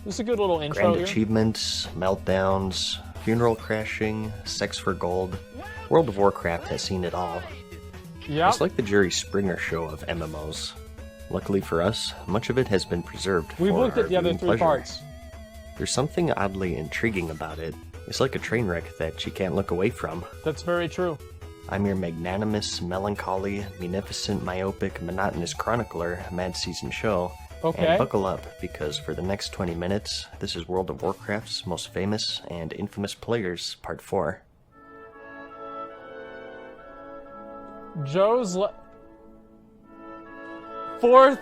This is a good little intro Grand here. achievements, meltdowns, funeral crashing, sex for gold. World of Warcraft has seen it all. Yeah. It's like the Jerry Springer show of MMOs. Luckily for us, much of it has been preserved We've for looked our at the other viewing three pleasure. parts. There's something oddly intriguing about it. It's like a train wreck that you can't look away from. That's very true. I'm your magnanimous, melancholy, munificent, myopic, monotonous chronicler, MadSeasonShow. Okay. And buckle up, because for the next 20 minutes, this is World of Warcraft's most famous and infamous players, Part 4. Joe's fourth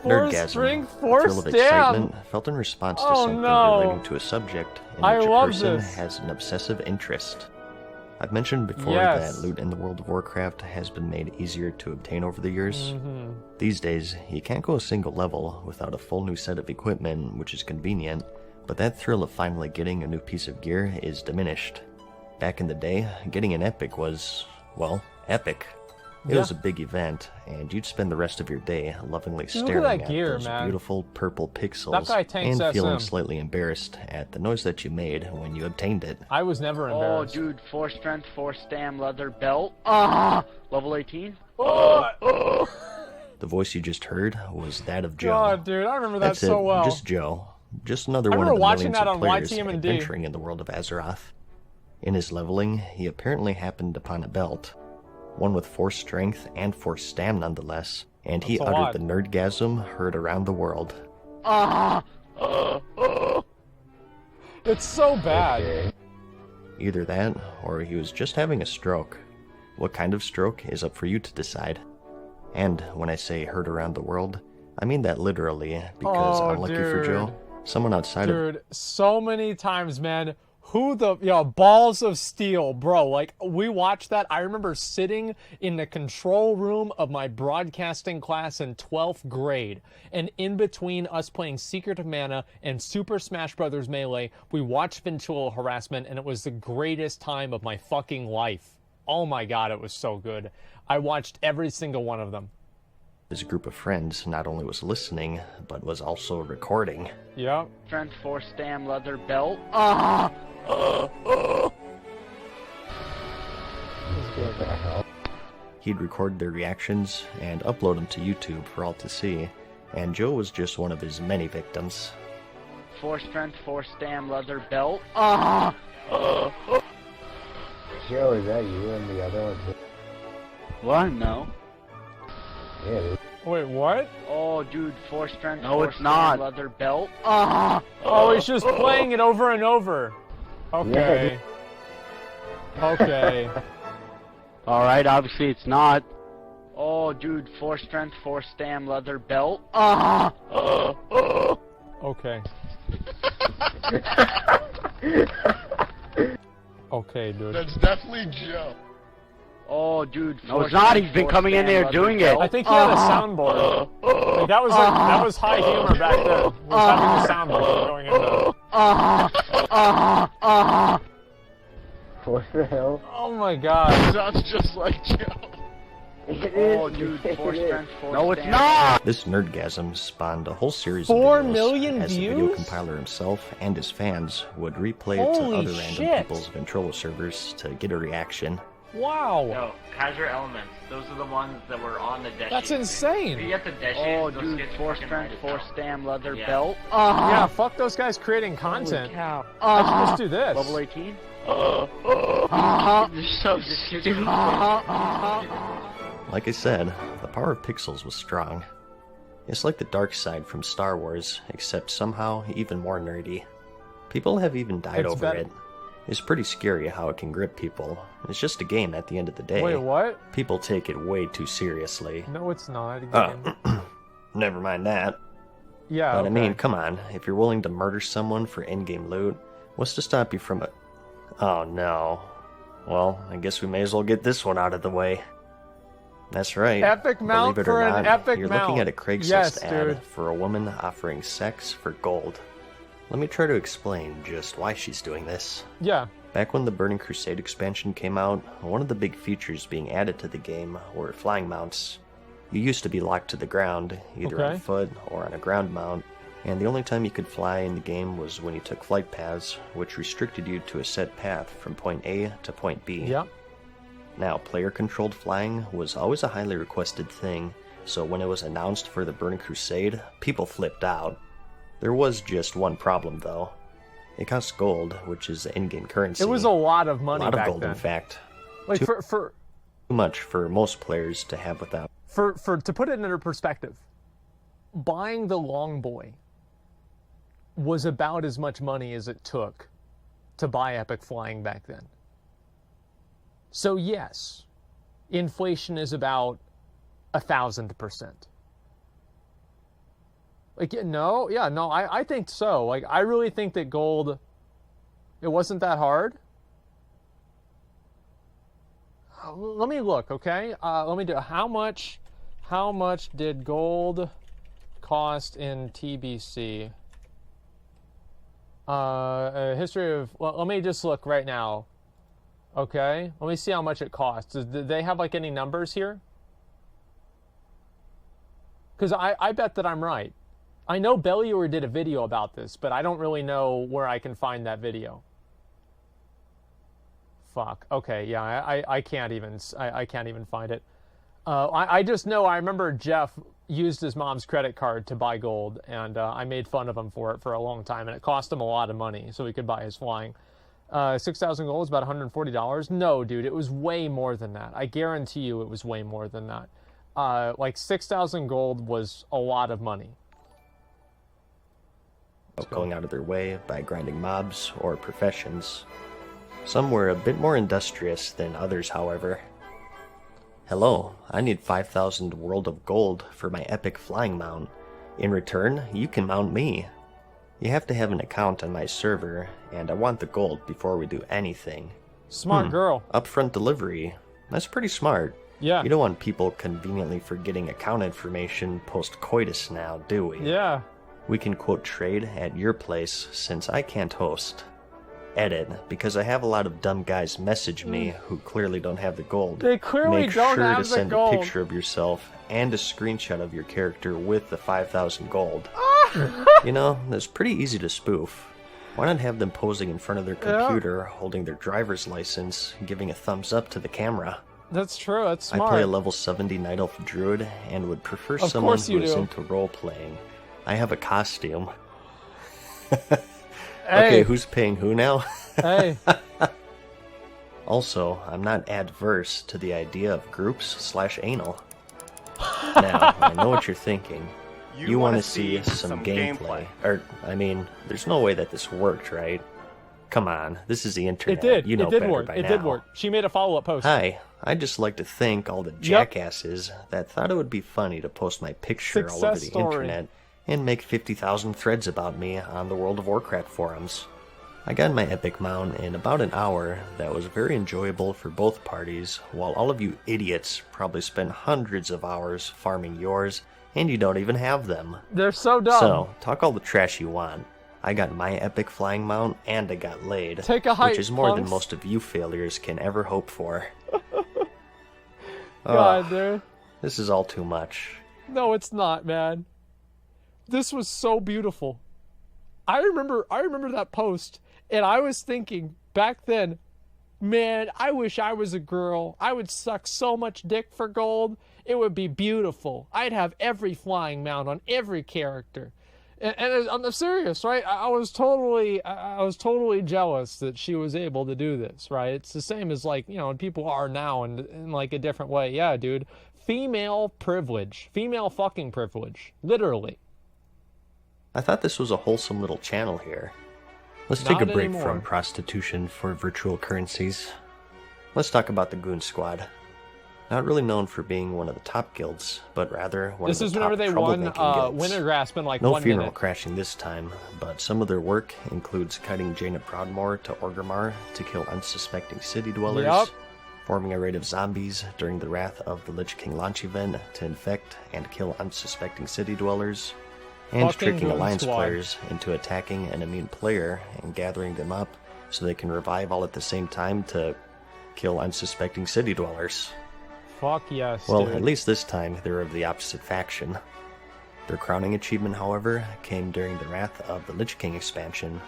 Nerdgasm, string, a fourth thrill of stem. excitement, felt in response to Oh, something no. relating to a subject in I which a love person this. has an obsessive interest. I've mentioned before Yes. that loot in the World of Warcraft has been made easier to obtain over the years. Mm-hmm. These days, you can't go a single level without a full new set of equipment, which is convenient, but that thrill of finally getting a new piece of gear is diminished. Back in the day, getting an epic was, well, epic. It Yeah. was a big event, and you'd spend the rest of your day lovingly Look at staring that at gear, those man. beautiful purple That pixels guy tanks and feeling SM. slightly embarrassed at the noise that you made when you obtained it. I was never Oh, embarrassed. dude, 4 strength, 4 stam, leather belt. Level 18. Oh, The voice you just heard was that of Joe. God, dude, I remember that That's so it, well. just Joe. Just another I one of remember the watching millions that of on players YTM&D. adventuring in the world of Azeroth. In his leveling, he apparently happened upon a belt. One with 4 strength and 4 stam nonetheless, and he That's a lot. uttered the nerdgasm heard around the world. It's so bad. Either that, or he was just having a stroke. What kind of stroke is up for you to decide. And when I say heard around the world, I mean that literally, because Oh, unlucky for dude. Joe, someone outside of Dude, so many times, man. Who the, balls of steel, bro. Like, we watched that. I remember sitting in the control room of my broadcasting class in 12th grade. And in between us playing Secret of Mana and Super Smash Bros. Melee, we watched Ventura Harassment, and it was the greatest time of my fucking life. Oh my god, it was so good. I watched every single one of them. his group of friends not only was listening, but was also recording. Yep. Strength 4 stam, leather belt. He'd record their reactions and upload them to YouTube for all to see, and Joe was just one of his many victims. 4 strength, 4 stam, leather belt. Joe, is that you and the other one? What? No. Yeah, dude. Wait, what? Oh, dude, 4 strength, No, 4 it's stam, not. leather belt. Oh, he's just playing it over and over. Okay. Okay. Alright, obviously it's not. Oh, dude, 4 strength, 4 stam, leather belt. Okay. Okay, dude. That's definitely Joe. Oh, dude, No, it's not. He's been coming in there doing it. I think he had a soundboard. Like, that was high humor back then. Was having a soundboard going into. What the hell? Oh my god. Sounds just like Joe. It Oh, is. dude, It 4 is. strength, 4 No, it's stam. not! This nerdgasm spawned a whole series 4 of videos million as the video views? compiler himself and his fans would replay it to Holy other random shit. people's Ventrilo servers to get a reaction. Wow. No, Kaiser Elements. Those are the ones that were on the deck That's sheet. If you insane. get the deck sheet, Oh, those dude, skits 4 fucking strength, right 4 as hell. stam, leather Yeah. belt. Yeah, fuck those guys creating content. I should just do this. Level 18. So stupid. Like I said, the power of pixels was strong. It's like the dark side from Star Wars, except somehow even more nerdy. People have even died It's over better- it. It's pretty scary how it can grip people. It's just a game at the end of the day. Wait, what? People take it way too seriously. No, it's not. Again. Never mind that. Yeah, But okay. I mean, come on, if you're willing to murder someone for in-game loot, what's to stop you from Oh no. Well, I guess we may as well get this one out of the way. That's right. Epic mount Believe it for or an not, epic you're mount. looking at a Craigslist Yes, ad dude. for a woman offering sex for gold. Let me try to explain just why she's doing this. Yeah. Back when the Burning Crusade expansion came out, one of the big features being added to the game were flying mounts. You used to be locked to the ground, either Okay. on foot or on a ground mount, and the only time you could fly in the game was when you took flight paths, which restricted you to a set path from point A to point B. Yep. Now, player-controlled flying was always a highly requested thing, so when it was announced for the Burning Crusade, people flipped out. There was just one problem, though. It cost gold, which is in-game currency. It was a lot of money back then. A lot of gold, in fact. Like too for much for most players to have without. To put it into perspective, buying the Longboy was about as much money as it took to buy Epic Flying back then. So yes, inflation is about 1,000%. Like, I think so. Like, I really think that gold, it wasn't that hard. Let me look, okay? Let me do, how much did gold cost in TBC? History of, well, let me just look right now. Okay, let me see how much it costs. Do they have like any numbers here? Because I bet that I'm right. I know Bellier did a video about this, but I don't really know where I can find that video. Fuck. Okay, yeah, I can't even find it. I just know I remember Jeff used his mom's credit card to buy gold, and I made fun of him for it for a long time, and it cost him a lot of money so he could buy his flying. 6,000 gold is about $140. No, dude, it was way more than that. I guarantee you it was way more than that. Like 6,000 gold was a lot of money. Going out of their way by grinding mobs or professions. Some were a bit more industrious than others, however. Hello, I need 5,000 world of gold for my epic flying mount. In return, you can mount me. You have to have an account on my server, and I want the gold before we do anything. Smart girl. Upfront delivery. That's pretty smart. Yeah. You don't want people conveniently forgetting account information post-coitus now, do we? Yeah. We can quote trade at your place since I can't host. Edit, because I have a lot of dumb guys message me who clearly don't have the gold. They clearly don't have the gold. Make sure to send a picture of yourself and a screenshot of your character with the 5,000 gold. You know, that's pretty easy to spoof. Why not have them posing in front of their computer, holding their driver's license, giving a thumbs up to the camera? That's true, that's smart. I play a level 70 Night Elf Druid and would prefer someone who is into role-playing. I have a costume. Okay, who's paying who now? Hey. Also, I'm not adverse to the idea of groups/anal. Now, I know what you're thinking. You want to see some gameplay. There's no way that this worked, right? Come on, this is the internet. It did. You know it did better work. by It now. did work. She made a follow-up post. Hi, I'd just like to thank all the jackasses that thought it would be funny to post my picture all over the internet and make 50,000 threads about me on the World of Warcraft forums. I got my epic mount in about an hour that was very enjoyable for both parties, while all of you idiots probably spent hundreds of hours farming yours, and you don't even have them. They're so dumb. So, talk all the trash you want. I got my epic flying mount, and I got laid. Take a hike, which is more punks. than most of you failures can ever hope for. God, dude. This is all too much. No, it's not, man. This was so beautiful. I remember that post, and I was thinking back then, man, I wish I was a girl. I would suck so much dick for gold. It would be beautiful. I'd have every flying mount on every character. And I'm serious, right? I was totally jealous that she was able to do this, right? It's the same as, like, you know, people are now in like a different way. Yeah, dude. Female privilege. Female fucking privilege. Literally. I thought this was a wholesome little channel here. Let's Not take a break anymore. from prostitution for virtual currencies. Let's talk about the Goon Squad. Not really known for being one of the top guilds, but rather one This of is the top whenever they won troublemaking guilds. Wintergrasp in like No 1 funeral minute. crashing this time, but some of their work includes kiting Jaina Proudmoore to Orgrimmar to kill unsuspecting city dwellers, Yep. forming a raid of zombies during the Wrath of the Lich King launch event to infect and kill unsuspecting city dwellers, and Fucking tricking Goon Alliance Squad. players into attacking an immune player and gathering them up so they can revive all at the same time to kill unsuspecting city dwellers. Fuck yes, Well, dude. at least this time they're of the opposite faction. Their crowning achievement, however, came during the Wrath of the Lich King expansion.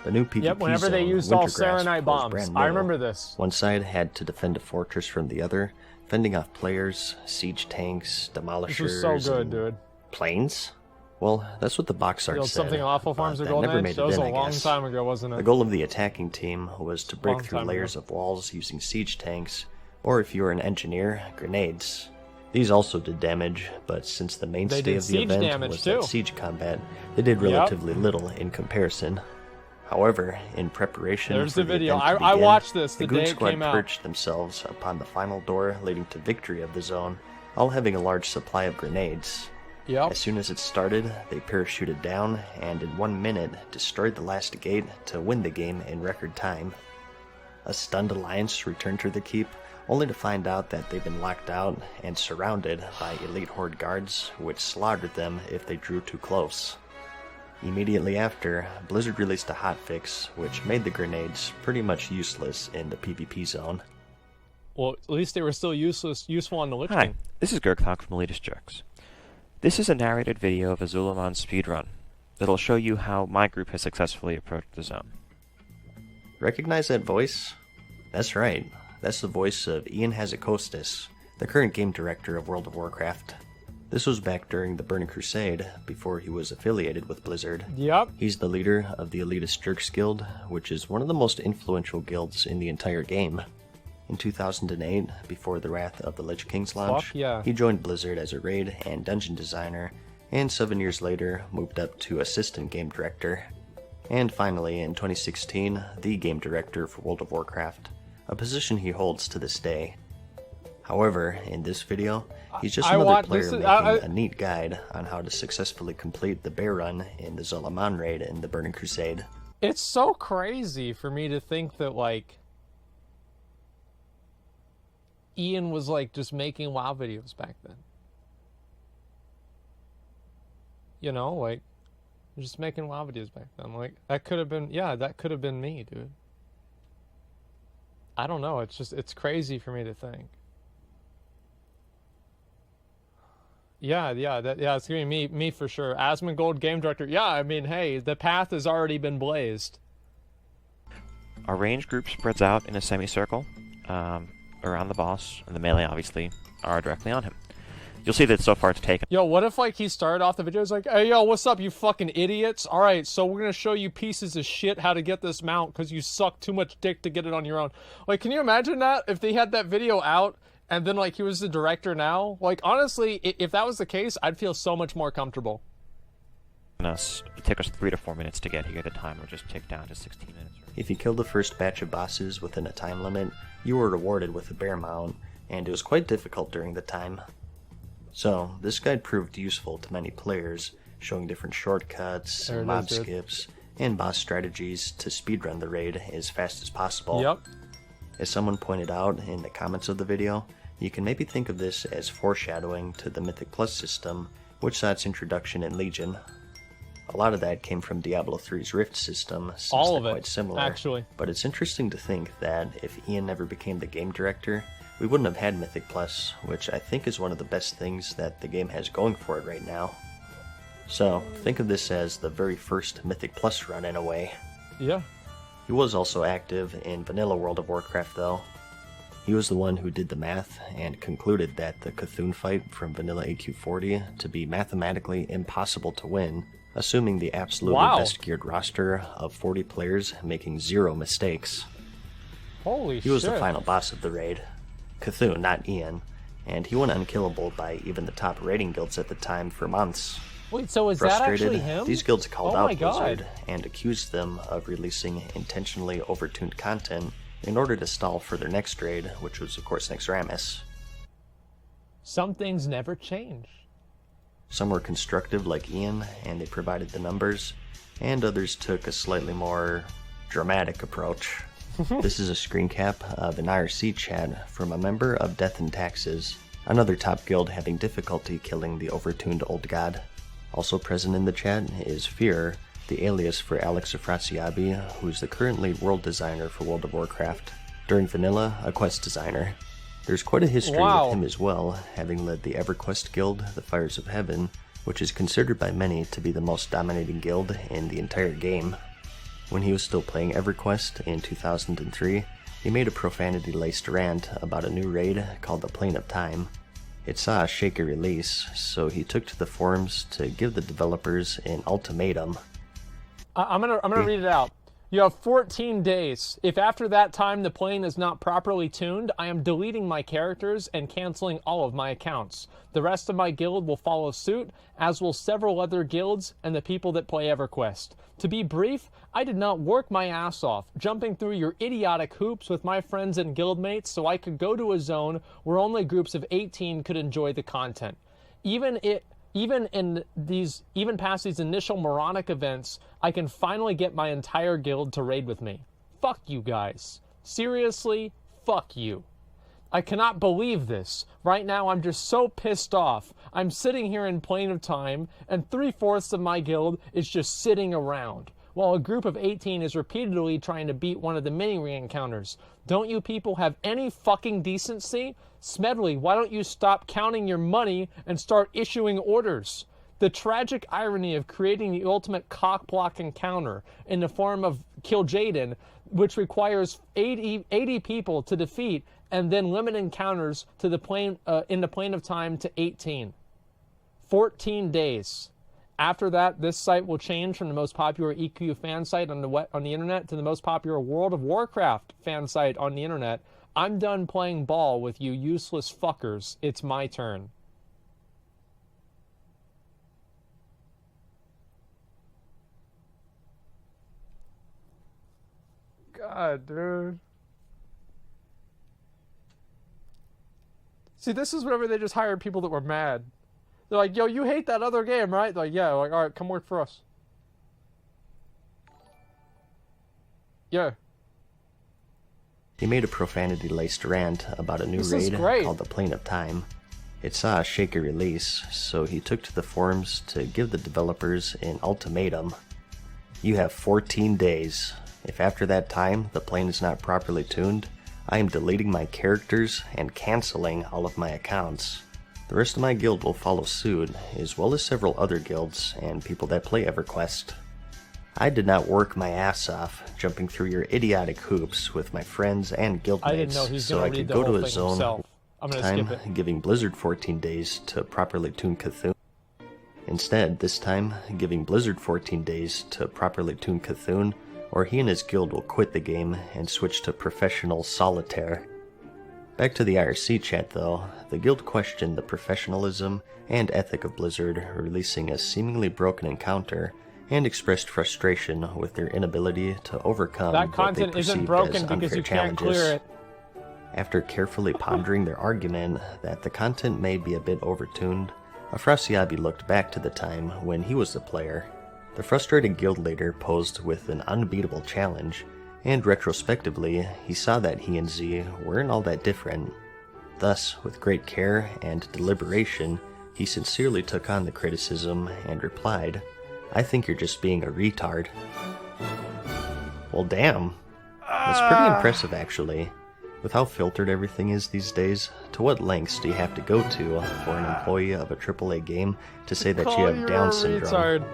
The new PvP Yep, whenever they zone, used all Wintergrasp, Serenite was bombs. brand I new. remember this. One side had to defend a fortress from the other, fending off players, siege tanks, demolishers, This was so good, and dude. planes? Well, that's what the box art Yo, said. something awful but farms are that golden never age. made That it was in, a I long guess. time ago, wasn't The it? goal of the attacking team was to break Long through time layers ago. of walls using siege tanks, or if you were an engineer, grenades. These also did damage, but since the mainstay did of the siege event damage, was too. that siege combat, they did Yep. relatively little in comparison. However, in preparation There's for the video. event to I begin, watched this the the Goon day it Squad came out. perched themselves upon the final door leading to victory of the zone, all having a large supply of grenades. Yep. As soon as it started, they parachuted down and in 1 minute destroyed the last gate to win the game in record time. A stunned Alliance returned to the keep, only to find out that they've been locked out and surrounded by elite Horde guards, which slaughtered them if they drew too close. Immediately after, Blizzard released a hotfix, which made the grenades pretty much useless in the PvP zone. Well, at least they were still useful on the Lich Hi, King. this is Gurkthok from Elitist Jerks. This is a narrated video of a Zulaman speedrun that'll show you how my group has successfully approached the zone. Recognize that voice? That's right, that's the voice of Ian Hazakostas, the current game director of World of Warcraft. This was back during the Burning Crusade, before he was affiliated with Blizzard. Yep. He's the leader of the Elitist Jerks Guild, which is one of the most influential guilds in the entire game. In 2008, before the Wrath of the Lich King's launch, Fuck yeah. he joined Blizzard as a raid and dungeon designer, and 7 years later moved up to assistant game director. And finally, in 2016, the game director for World of Warcraft, a position he holds to this day. However, in this video, he's just another player making a neat guide on how to successfully complete the bear run in the Zulaman raid in the Burning Crusade. It's so crazy for me to think that, like, Ian was, like, just making WoW videos back then. You know, like, just making WoW videos back then. Like, that could have been, yeah, that could have been me, dude. I don't know. It's crazy for me to think. Yeah, it's gonna be me for sure. Asmongold game director. Yeah, I mean, hey, the path has already been blazed. Our range group spreads out in a semicircle around the boss, and the melee obviously are directly on him. You'll see that so far it's taken. Yo, what if, like, he started off the video, he's like, hey, yo, what's up, you fucking idiots? All right, so we're gonna show you pieces of shit how to get this mount because you suck too much dick to get it on your own. Like, can you imagine that? If they had that video out and then, like, he was the director now? Like, honestly, if that was the case, I'd feel so much more comfortable. It took us 3 to 4 minutes to get here. The time would just tick down to 16 minutes. If you killed the first batch of bosses within a time limit, you were rewarded with a bear mount, and it was quite difficult during the time. So, this guide proved useful to many players, showing different shortcuts, There it mob is, dude. skips, and boss strategies to speedrun the raid as fast as possible. Yep. As someone pointed out in the comments of the video, you can maybe think of this as foreshadowing to the Mythic Plus system, which saw its introduction in Legion. A lot of that came from Diablo 3's Rift system, since All they're of it, quite similar. actually. But it's interesting to think that if Ian never became the game director, we wouldn't have had Mythic Plus, which I think is one of the best things that the game has going for it right now. So, think of this as the very first Mythic Plus run in a way. Yeah. He was also active in vanilla World of Warcraft though. He was the one who did the math and concluded that the Cthulhu fight from vanilla AQ40 to be mathematically impossible to win, assuming the absolutely best geared roster of 40 players making 0 mistakes. Holy shit. He was the final boss of the raid. Cthulhu, not Ian, and he went unkillable by even the top raiding guilds at the time for months. Wait, so is that Frustrated, actually him? these guilds called Oh out my Blizzard God. and accused them of releasing intentionally overtuned content in order to stall for their next raid, which was of course Nexramas. Some things never change. Some were constructive like Ian, and they provided the numbers, and others took a slightly more dramatic approach. This is a screen cap of an IRC chat from a member of Death and Taxes, another top guild having difficulty killing the overtuned old god. Also present in the chat is Fear, the alias for Alex Afrasiabi, who's the current lead world designer for World of Warcraft. During vanilla, a quest designer. There's quite a history with him as well, having led the EverQuest guild, the Fires of Heaven, which is considered by many to be the most dominating guild in the entire game. When he was still playing EverQuest in 2003, he made a profanity-laced rant about a new raid called the Plane of Time. It saw a shaky release, so he took to the forums to give the developers an ultimatum. I'm gonna read it out. You have 14 days. If after that time the plane is not properly tuned, I am deleting my characters and canceling all of my accounts. The rest of my guild will follow suit, as will several other guilds and the people that play EverQuest. To be brief, I did not work my ass off, jumping through your idiotic hoops with my friends and guildmates so I could go to a zone where only groups of 18 could enjoy the content. Even past these initial moronic events, I can finally get my entire guild to raid with me. Fuck you guys. Seriously, fuck you. I cannot believe this. Right now I'm just so pissed off. I'm sitting here in Plane of Time, and 3/4 of my guild is just sitting around, while a group of 18 is repeatedly trying to beat one of the mini re-encounters. Don't you people have any fucking decency? Smedley, why don't you stop counting your money and start issuing orders? The tragic irony of creating the ultimate cock-block encounter in the form of Kill Jaden, which requires 80 people to defeat, and then limit encounters to the plane in the Plane of Time to 18. 14 days. After that, this site will change from the most popular EQ fan site on the internet to the most popular World of Warcraft fan site on the internet. I'm done playing ball with you useless fuckers. It's my turn. God, dude. See, this is whenever they just hired people that were mad. They're like, yo, you hate that other game, right? They're like, yeah. Like, all right, come work for us. Yeah. He made a profanity-laced rant about a new raid called the Plane of Time. It saw a shaky release, so he took to the forums to give the developers an ultimatum. You have 14 days. If after that time the plane is not properly tuned, I am deleting my characters and canceling all of my accounts. The rest of my guild will follow suit, as well as several other guilds and people that play EverQuest. I did not work my ass off, jumping through your idiotic hoops with my friends and guildmates so I could go to a zone time, giving Blizzard 14 days to properly tune Cthulhu. Instead, this time, giving Blizzard 14 days to properly tune Cthulhu, or he and his guild will quit the game and switch to professional solitaire. Back to the IRC chat though, the guild questioned the professionalism and ethic of Blizzard releasing a seemingly broken encounter, and expressed frustration with their inability to overcome that content isn't broken because you can't clear it. After carefully pondering their argument that the content may be a bit overtuned, Afrasiabi looked back to the time when he was the player. The frustrated guild leader posed with an unbeatable challenge, and retrospectively, he saw that he and Z weren't all that different. Thus, with great care and deliberation, he sincerely took on the criticism and replied, I think you're just being a retard. Well, damn. That's pretty impressive, actually. With how filtered everything is these days, to what lengths do you have to go to for an employee of a AAA game to say that you have Down syndrome? Retard.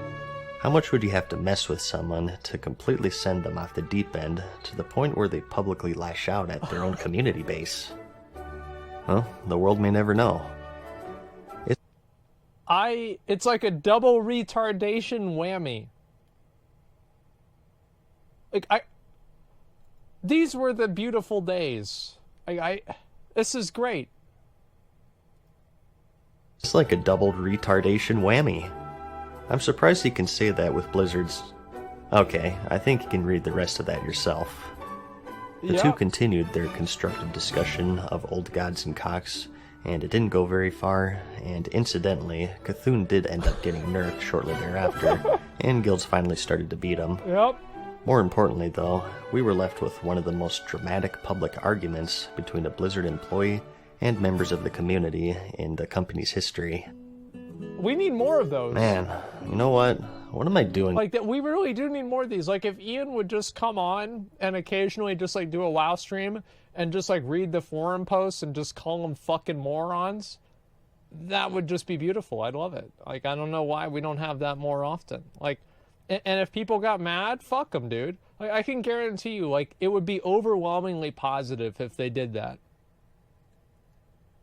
How much would you have to mess with someone to completely send them off the deep end to the point where they publicly lash out at their own community base? Well, the world may never know. It's like a double retardation whammy. These were the beautiful days. This is great. It's like a double retardation whammy. I'm surprised he can say that with Blizzard's... Okay, I think you can read the rest of that yourself. The two continued their constructive discussion of old gods and cocks, and it didn't go very far, and incidentally, Cthulhu did end up getting nerfed shortly thereafter, and guilds finally started to beat him. Yep. More importantly though, we were left with one of the most dramatic public arguments between a Blizzard employee and members of the community in the company's history. We need more of those. Man, you know what? What am I doing? Like, that, we really do need more of these. Like, if Ian would just come on and occasionally just, like, do a WoW stream and just, like, read the forum posts and just call them fucking morons, that would just be beautiful. I'd love it. Like, I don't know why we don't have that more often. Like, and if people got mad, fuck them, dude. Like, I can guarantee you, like, it would be overwhelmingly positive if they did that.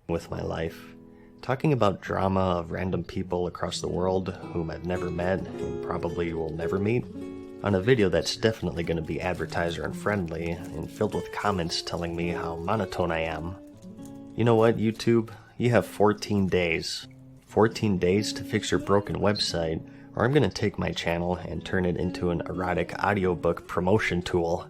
With my life, talking about drama of random people across the world whom I've never met and probably will never meet, on a video that's definitely going to be advertiser unfriendly and filled with comments telling me how monotone I am. You know what, YouTube? You have 14 days. 14 days to fix your broken website, or I'm going to take my channel and turn it into an erotic audiobook promotion tool.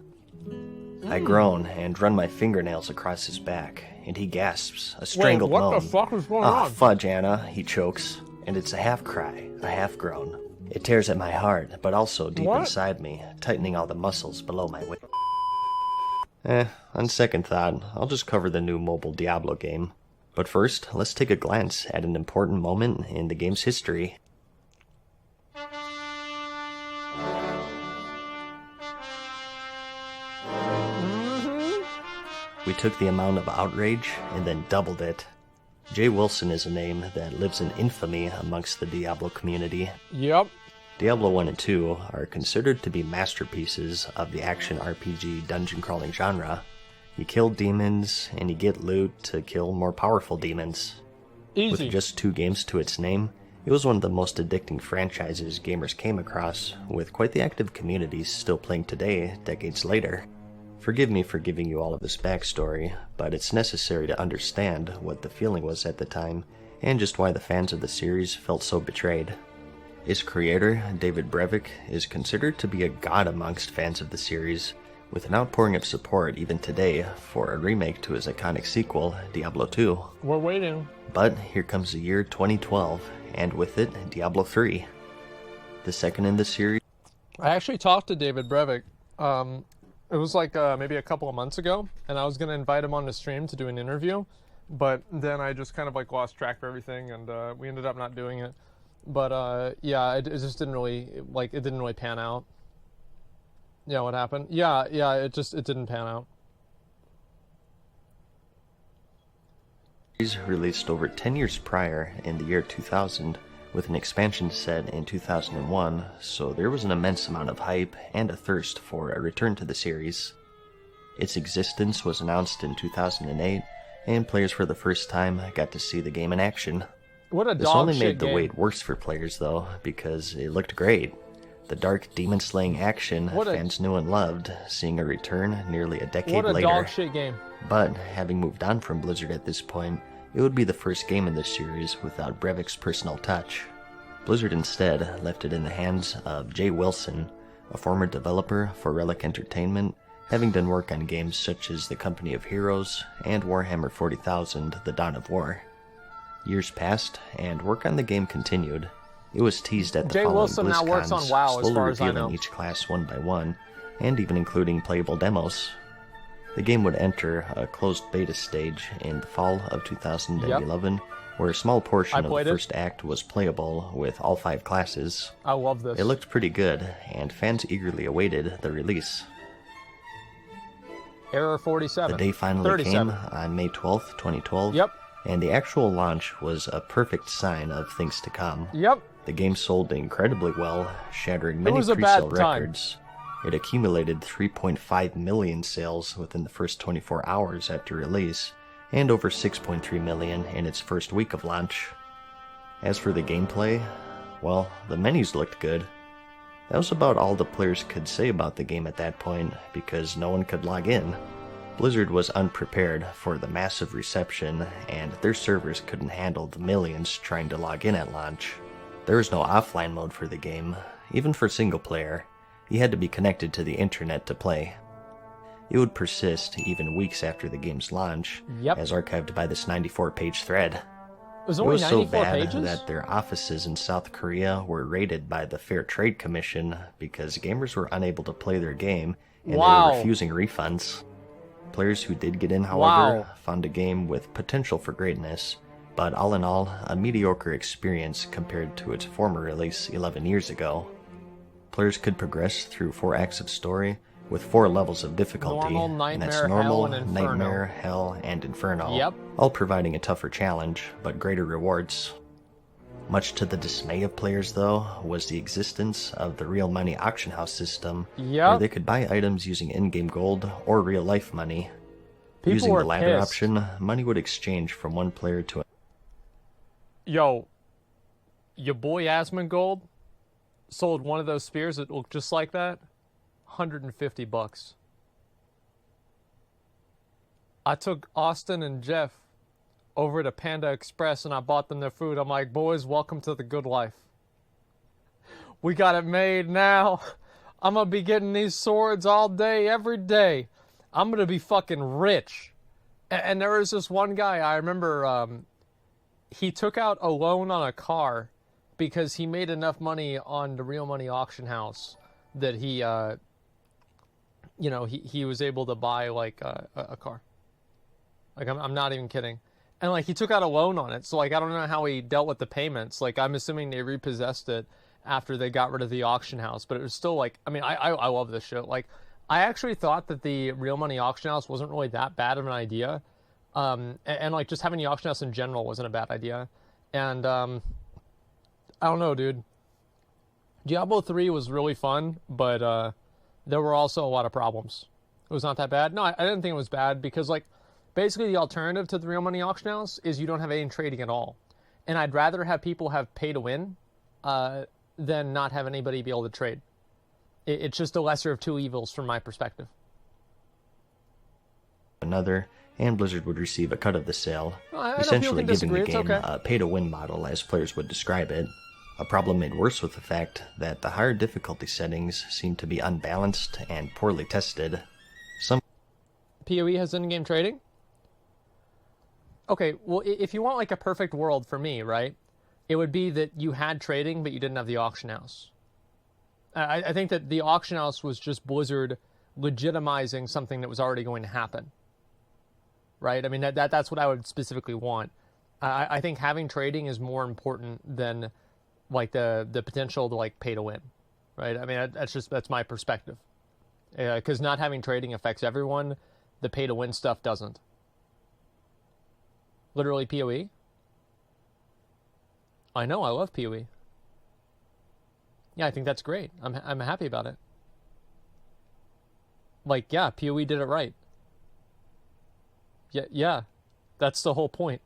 I groan and run my fingernails across his back, and he gasps, a strangled Wait, what moan. the fuck is going Ah, on? fudge, Anna, he chokes, and it's a half cry, a half groan. It tears at my heart, but also deep What? inside me, tightening all the muscles below my waist. On second thought, I'll just cover the new mobile Diablo game. But first, let's take a glance at an important moment in the game's history. We took the amount of outrage and then doubled it. Jay Wilson is a name that lives in infamy amongst the Diablo community. Yep. Diablo 1 and 2 are considered to be masterpieces of the action RPG dungeon crawling genre. You kill demons, and you get loot to kill more powerful demons. Easy. With just 2 games to its name, it was one of the most addicting franchises gamers came across, with quite the active communities still playing today, decades later. Forgive me for giving you all of this backstory, but it's necessary to understand what the feeling was at the time, and just why the fans of the series felt so betrayed. Its creator, David Brevik, is considered to be a god amongst fans of the series, with an outpouring of support even today for a remake to his iconic sequel, Diablo 2. We're waiting. But here comes the year 2012, and with it, Diablo 3. The second in the series. I actually talked to David Brevik. It was like maybe a couple of months ago, and I was going to invite him on the stream to do an interview, but then I just kind of like lost track of everything, and we ended up not doing it. But yeah, it just didn't really, like, it didn't really pan out. Yeah, what happened? Yeah, it didn't pan out. Released over 10 years prior in the year 2000, with an expansion set in 2001, so there was an immense amount of hype and a thirst for a return to the series. Its existence was announced in 2008, and players for the first time got to see the game in action. What a This dog only shit made the game. wait worse for players, though, because it looked great. The dark demon-slaying action fans knew and loved, seeing a return nearly a decade What a later. dog shit game. But, having moved on from Blizzard at this point, it would be the first game in this series without Brevik's personal touch. Blizzard instead left it in the hands of Jay Wilson, a former developer for Relic Entertainment, having done work on games such as The Company of Heroes and Warhammer 40,000: The Dawn of War. Years passed, and work on the game continued. It was teased at the Jay following Wilson now works on BlizzCons, WoW, as slowly far as I revealing know. each class one by one, and even including playable demos. The game would enter a closed beta stage in the fall of 2011, where a small portion of the first act was playable with all 5 classes. I love this. It looked pretty good, and fans eagerly awaited the release. Error 47. The day finally 37. came on May 12th, 2012, Yep. and the actual launch was a perfect sign of things to come. Yep. The game sold incredibly well, shattering many was a pre-sale bad time. records. It accumulated 3.5 million sales within the first 24 hours after release, and over 6.3 million in its first week of launch. As for the gameplay, well, the menus looked good. That was about all the players could say about the game at that point, because no one could log in. Blizzard was unprepared for the massive reception, and their servers couldn't handle the millions trying to log in at launch. There was no offline mode for the game, even for single player. You had to be connected to the internet to play. It would persist even weeks after the game's launch, as archived by this 94-page thread. It was so 94 bad pages? that their offices in South Korea were raided by the Fair Trade Commission because gamers were unable to play their game, and they were refusing refunds. Players who did get in, however, found a game with potential for greatness, but all in all, a mediocre experience compared to its former release 11 years ago. Players could progress through 4 acts of story, with 4 levels of difficulty, Normal, and that's Nightmare, normal, Hell, and Inferno. Nightmare, Hell, and Inferno, Yep. all providing a tougher challenge, but greater rewards. Much to the dismay of players, though, was the existence of the real money auction house system, where they could buy items using in-game gold or real-life money. People Using were the latter pissed. option, money would exchange from one player to Yo, your boy Asmongold sold one of those spears that looked just like that, $150. I took Austin and Jeff over to Panda Express and I bought them their food. I'm like, boys, welcome to the good life. We got it made now. I'm gonna be getting these swords all day, every day. I'm gonna be fucking rich. And there was this one guy, I remember, he took out a loan on a car because he made enough money on the real money auction house that he, he was able to buy like a car. Like I'm not even kidding. And like he took out a loan on it. So like I don't know how he dealt with the payments. Like I'm assuming they repossessed it after they got rid of the auction house, but it was still like, I mean, I love this shit. Like I actually thought that the real money auction house wasn't really that bad of an idea. And like just having the auction house in general wasn't a bad idea. And I don't know, dude. Diablo 3 was really fun, but there were also a lot of problems. It was not that bad. No, I didn't think it was bad because like basically the alternative to the real money auction house is you don't have any trading at all. And I'd rather have people have pay to win than not have anybody be able to trade. It's just a lesser of two evils from my perspective. another, and Blizzard would receive a cut of the sale, I essentially know giving the disagree. game a pay-to-win model, as players would describe it. A problem made worse with the fact that the higher difficulty settings seemed to be unbalanced and poorly tested. PoE has in-game trading? Okay, well, if you want like a perfect world for me, right, it would be that you had trading, but you didn't have the auction house. I think that the auction house was just Blizzard legitimizing something that was already going to happen. Right? I mean, that's what I would specifically want. I think having trading is more important than like the potential to like pay to win. Right? I mean, that's my perspective. Because not having trading affects everyone. The pay to win stuff doesn't. Literally PoE? I know, I love PoE. Yeah, I think that's great. I'm happy about it. Like, yeah, PoE did it right. Yeah, that's the whole point.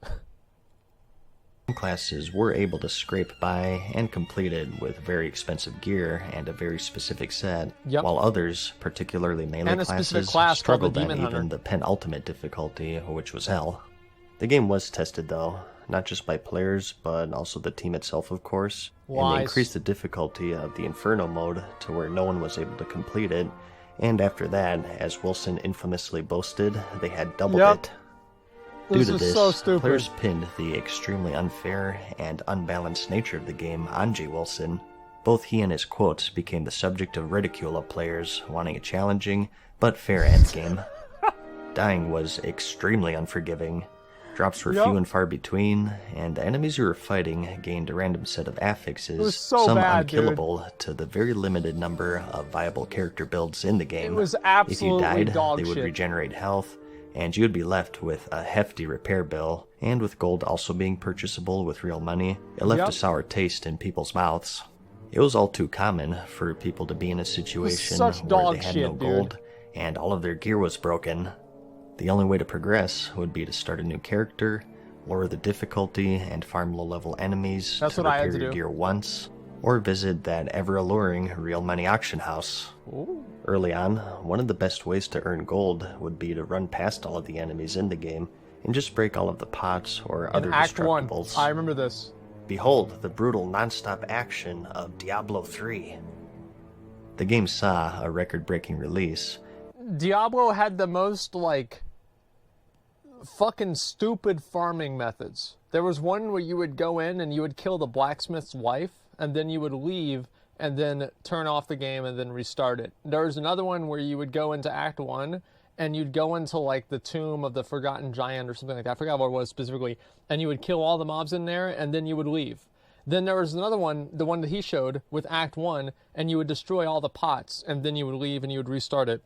Some classes were able to scrape by and complete it with very expensive gear and a very specific set, while others, particularly melee classes, struggled at even the penultimate difficulty, which was Hell. The game was tested, though, not just by players, but also the team itself, of course, and they increased the difficulty of the Inferno mode to where no one was able to complete it, and after that, as Wilson infamously boasted, they had doubled it. Due to this, players pinned the extremely unfair and unbalanced nature of the game on G. Wilson. Both he and his quotes became the subject of ridicule of players wanting a challenging but fair endgame. Dying was extremely unforgiving. Drops were few and far between, and the enemies you were fighting gained a random set of affixes, some unkillable, to the very limited number of viable character builds in the game. It was absolutely if you died, dog they would shit. regenerate health, and you would be left with a hefty repair bill, and with gold also being purchasable with real money, it left a sour taste in people's mouths. It was all too common for people to be in a situation where they had no gold, and all of their gear was broken. The only way to progress would be to start a new character, lower the difficulty, and farm low-level enemies to repair your gear once, or visit that ever-alluring real money auction house. Early on, one of the best ways to earn gold would be to run past all of the enemies in the game and just break all of the pots or other destructibles. I remember this. Behold the brutal non-stop action of Diablo 3. The game saw a record-breaking release. Diablo had the most, like, fucking stupid farming methods. There was one where you would go in and you would kill the blacksmith's wife, and then you would leave and then turn off the game and then restart it. There was another one where you would go into Act 1 and you'd go into like the tomb of the Forgotten Giant or something like that. I forgot what it was specifically. And you would kill all the mobs in there and then you would leave. Then there was another one, the one that he showed with Act 1, and you would destroy all the pots and then you would leave and you would restart it.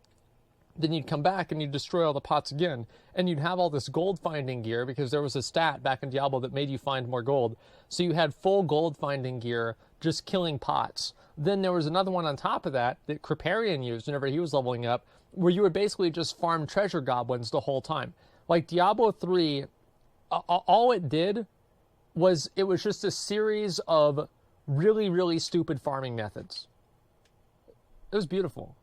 Then you'd come back and you'd destroy all the pots again. And you'd have all this gold finding gear because there was a stat back in Diablo that made you find more gold. So you had full gold finding gear just killing pots. Then there was another one on top of that Kripparrian used whenever he was leveling up, where you would basically just farm treasure goblins the whole time. Like Diablo 3, all it did was it was just a series of really, really stupid farming methods. It was beautiful.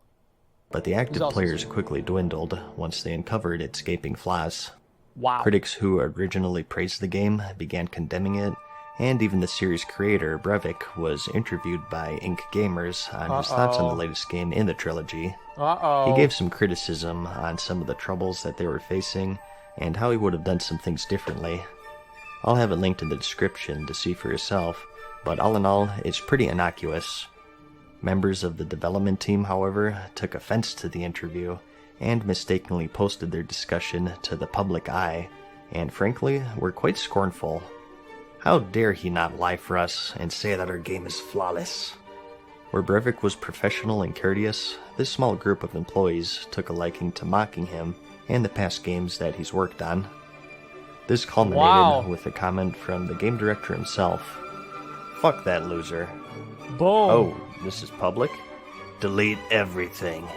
But the active players quickly dwindled once they uncovered its gaping flaws. Wow. Critics who originally praised the game began condemning it, and even the series creator, Breivik, was interviewed by Ink Gamers on his thoughts on the latest game in the trilogy. He gave some criticism on some of the troubles that they were facing, and how he would have done some things differently. I'll have it linked in the description to see for yourself, but all in all, it's pretty innocuous. Members of the development team, however, took offense to the interview and mistakenly posted their discussion to the public eye, and frankly, were quite scornful. How dare he not lie for us and say that our game is flawless? Where Breivik was professional and courteous, this small group of employees took a liking to mocking him and the past games that he's worked on. This culminated with a comment from the game director himself. Fuck that loser. Boom. Oh, this is public? Delete everything.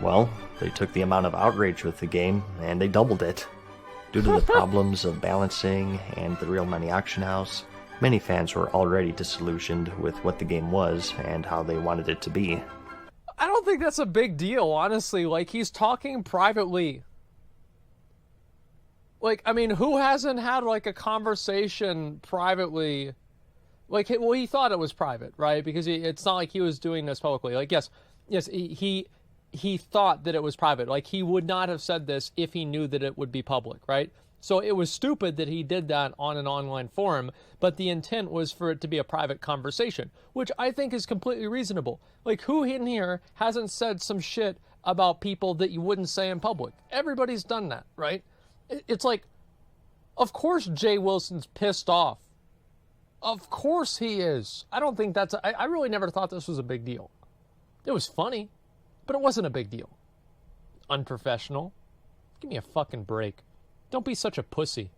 Well, they took the amount of outrage with the game, and they doubled it. Due to the problems of balancing and the real money auction house, many fans were already disillusioned with what the game was and how they wanted it to be. I don't think that's a big deal, honestly. Like, he's talking privately. Like, I mean, who hasn't had, like, a conversation privately? Like, well, he thought it was private, right? Because it's not like he was doing this publicly. Like, yes, he thought that it was private. Like, he would not have said this if he knew that it would be public, right? So it was stupid that he did that on an online forum, but the intent was for it to be a private conversation, which I think is completely reasonable. Like, who in here hasn't said some shit about people that you wouldn't say in public? Everybody's done that, right? It's like, of course Jay Wilson's pissed off. Of course he is. I don't think that's... I really never thought this was a big deal. It was funny, but it wasn't a big deal. Unprofessional. Give me a fucking break. Don't be such a pussy.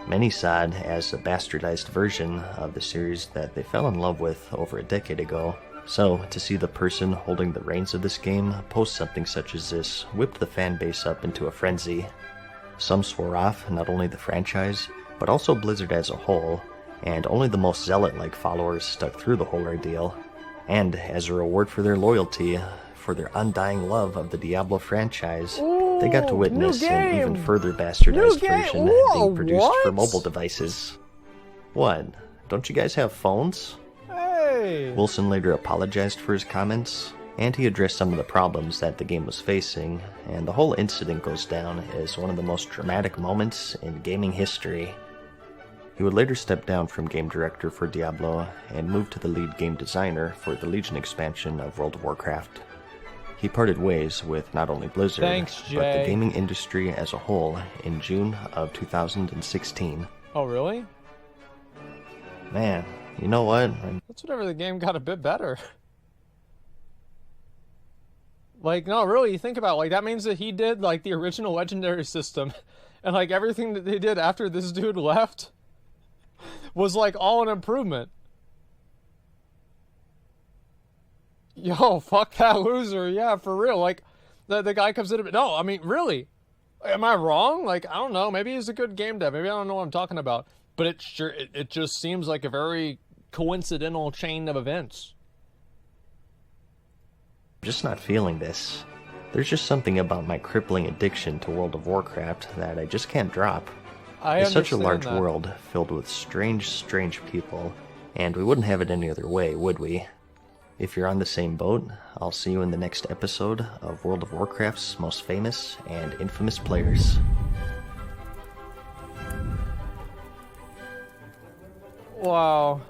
Many saw it as a bastardized version of the series that they fell in love with over a decade ago. So, to see the person holding the reins of this game post something such as this whipped the fan base up into a frenzy. Some swore off not only the franchise, but also Blizzard as a whole, and only the most zealot-like followers stuck through the whole ordeal. And as a reward for their loyalty, for their undying love of the Diablo franchise, they got to witness an even further bastardized version being produced for mobile devices. What? Don't you guys have phones? Hey! Wilson later apologized for his comments, and he addressed some of the problems that the game was facing, and the whole incident goes down as one of the most dramatic moments in gaming history. He would later step down from game director for Diablo and move to the lead game designer for the Legion expansion of World of Warcraft. He parted ways with not only Blizzard, but the gaming industry as a whole in June of 2016. Oh, really? Man, you know what? That's whenever the game got a bit better. Like, no, really, you think about it, like, that means that he did, like, the original Legendary system, and, like, everything that they did after this dude left was, like, all an improvement. Yo, fuck that loser, yeah, for real. Like, the guy comes in, no, I mean, really? Am I wrong? Like, I don't know, maybe he's a good game dev, maybe I don't know what I'm talking about, but it just seems like a very coincidental chain of events. I'm just not feeling this. There's just something about my crippling addiction to World of Warcraft that I just can't drop. It's such a large world filled with strange, strange people, and we wouldn't have it any other way, would we? If you're on the same boat, I'll see you in the next episode of World of Warcraft's most famous and infamous players. Wow.